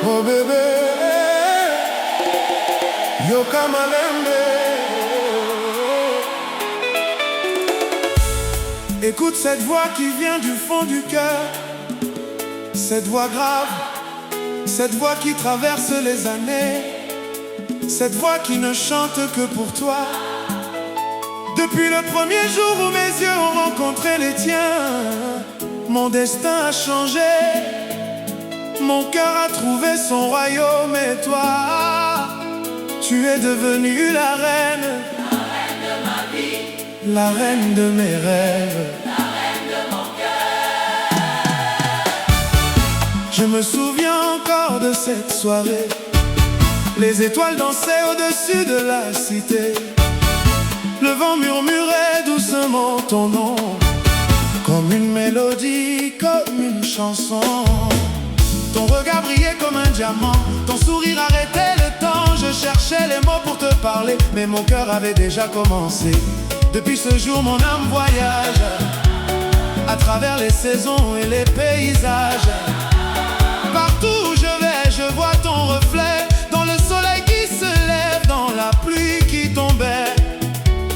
Oh bébé, Yoka Malembe. Écoute cette voix qui vient du fond du cœur, cette voix grave, cette voix qui traverse les années, cette voix qui ne chante que pour toi. Depuis le premier jour où mes yeux ont rencontré les tiens, mon destin a changé, mon cœur a trouvé son royaume. Et toi, tu es devenue la reine de ma vie, la reine de mes rêves, la reine de mon cœur. Je me souviens encore de cette soirée, les étoiles dansaient au-dessus de la cité, le vent murmurait doucement ton nom, comme une mélodie, comme une chanson. Ton regard brillait comme un diamant, ton sourire arrêtait le temps. Je cherchais les mots pour te parler, mais mon cœur avait déjà commencé. Depuis ce jour mon âme voyage à travers les saisons et les paysages. Partout où je vais, je vois ton reflet, dans le soleil qui se lève, dans la pluie qui tombait.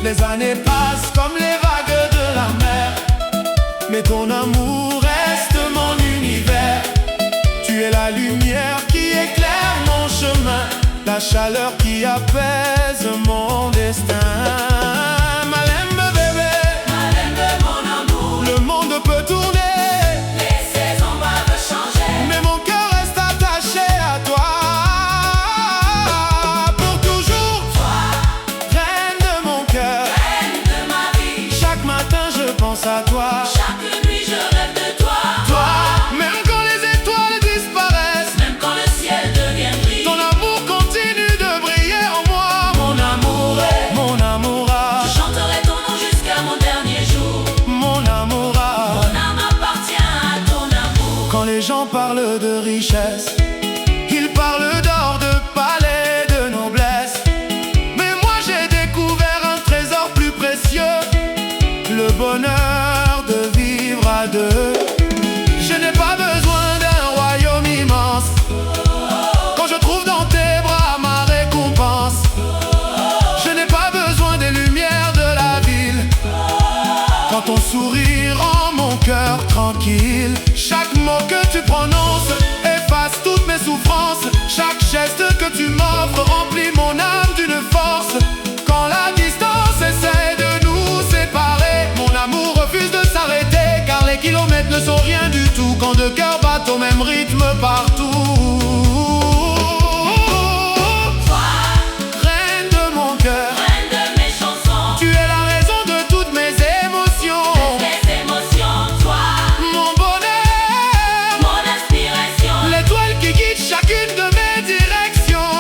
Les années passent comme les vagues de la mer, mais ton amour reste mon univers. Tu es la lumière qui éclaire mon chemin, la chaleur qui apaise mon destin. Malembe bébé, Malembe mon amour, le monde peut tourner, les saisons peuvent changer, mais mon cœur reste attaché à toi. Pour toujours, toi, reine de mon cœur, reine de ma vie. chaque matin je pense à toi. Chaque nuit je rêve de toi, Toi, même quand les étoiles disparaissent, même quand le ciel devient gris. ton amour continue de briller en moi. Mon amoureux, Mon amoura, je chanterai ton nom jusqu'à mon dernier jour. mon amoura. Mon âme appartient à ton amour. Quand les gens parlent de richesse, ils parlent d'or, de palais, de noblesse. Mais moi j'ai découvert un trésor plus précieux, le bonheur de vivre à deux. Je n'ai pas besoin d'un royaume immense, quand je trouve dans tes bras ma récompense. Je n'ai pas besoin des lumières de la ville, quand ton sourire rend mon cœur tranquille. Chaque mot que tu prononces efface toutes mes souffrances. Chaque geste que tu m'offres remplit mon âme d'une force. Quand la distance essaie de nous séparer, mon amour refuse de s'arrêter, car les kilomètres ne sont rien du tout quand deux cœurs battent au même rythme partout. Toi, Reine de mon cœur, reine de mes chansons, tu es la raison de toutes mes émotions. mes émotions. Toi, Mon bonheur, mon inspiration. l'étoile qui guide chacune de mes directions.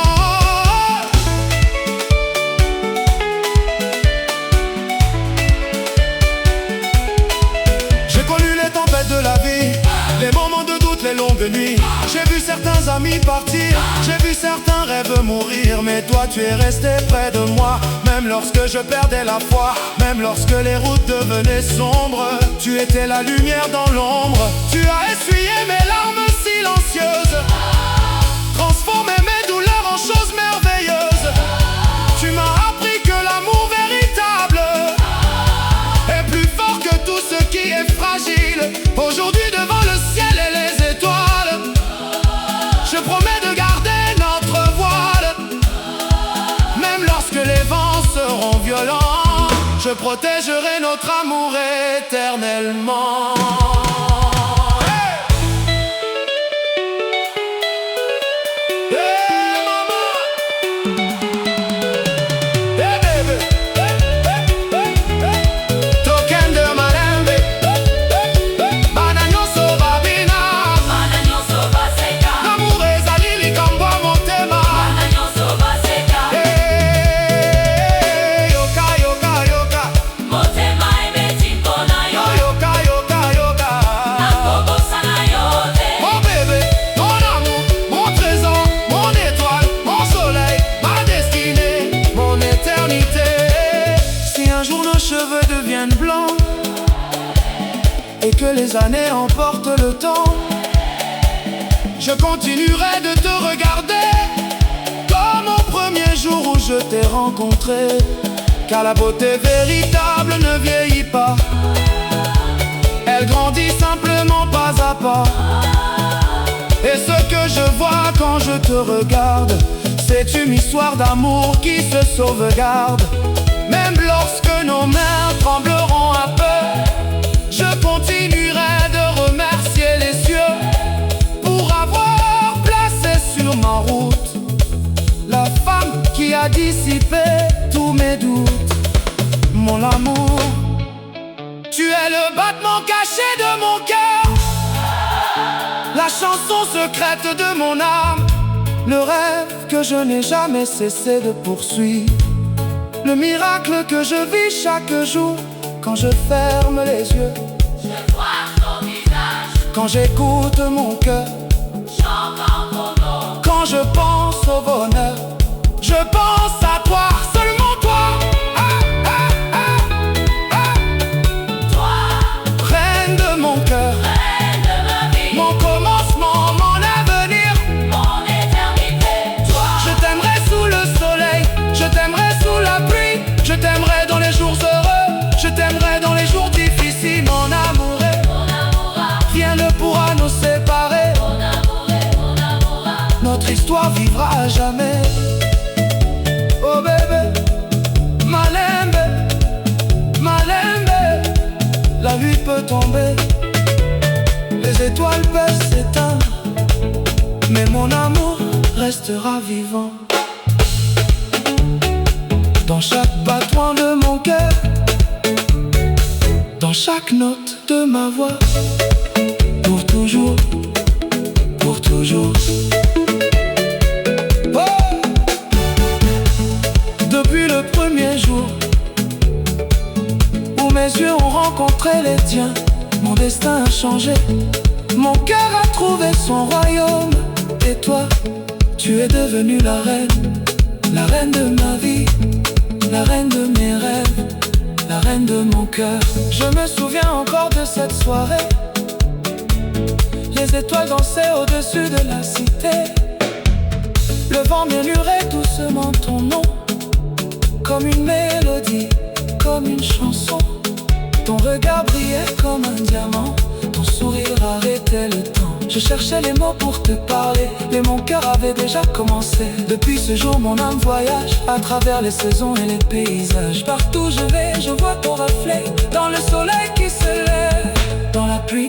J'ai connu les tempêtes de la vie, les moments de doute, les longues nuits. J'ai vu certains amis partir, j'ai vu certains rêves mourir. Mais toi tu es resté près de moi, même lorsque je perdais la foi, même lorsque les routes devenaient sombres. Tu étais la lumière dans l'ombre, tu as essuyé mes larmes silencieuses, transformé mes douleurs en choses merveilleuses. Tu m'as appris que l'amour véritable est plus fort que tout ce qui est fragile. Aujourd'hui devant le ciel et les étoiles, je promets de garder notre voile. Même lorsque les vents seront violents, je protégerai notre amour éternellement. Motema ebeti mpona yo. Yoka, yoka, que les années emportent le temps, je continuerai de te regarder comme au premier jour où je t'ai rencontré. Car la beauté véritable ne vieillit pas, elle grandit simplement pas à pas. Et ce que je vois quand je te regarde, c'est une histoire d'amour qui se sauvegarde. Même lorsque nos mains trembleront un peu, je continuerai de remercier les cieux pour avoir placé sur ma route la femme qui a dissipé tous mes doutes. Mon amour, tu es le battement caché de mon cœur, la chanson secrète de mon âme, le rêve que je n'ai jamais cessé de poursuivre, le miracle que je vis chaque jour quand je ferme les yeux. Je vois ton visage, quand j'écoute mon cœur, j'entends ton nom. quand je pense au bonheur, je pense à toi, seulement toi. Toi, Reine de mon cœur, reine de ma vie, mon commencement, mon avenir. mon éternité. Toi, Je t'aimerai sous le soleil, je t'aimerai sous la pluie, je t'aimerai dans les jours heureux, je t'aimerai dans les jours difficiles. Mon amour, rien ne pourra nous séparer. mon amour, Notre histoire vivra à jamais. Oh bébé, Malembe, Malembe, la nuit peut tomber, les étoiles peuvent s'éteindre, mais mon amour restera vivant. Dans chaque battement de mon cœur, dans chaque note de ma voix, pour toujours, pour toujours. Oh! Depuis le premier jour où mes yeux ont rencontré les tiens, mon destin a changé, mon cœur a trouvé son royaume. Et toi, tu es devenue la reine de ma vie, la reine de mes rêves, la reine de mon cœur. Je me souviens encore de cette soirée, les étoiles dansaient au-dessus de la cité, le vent murmurait doucement ton nom, comme une mélodie, comme une chanson. Ton regard brillait comme un diamant, ton sourire arrêtait le temps. Je cherchais les mots pour te parler, mais mon cœur avait déjà commencé. Depuis ce jour, mon âme voyage à travers les saisons et les paysages. Partout je vais, je vois ton reflet dans le soleil qui se lève.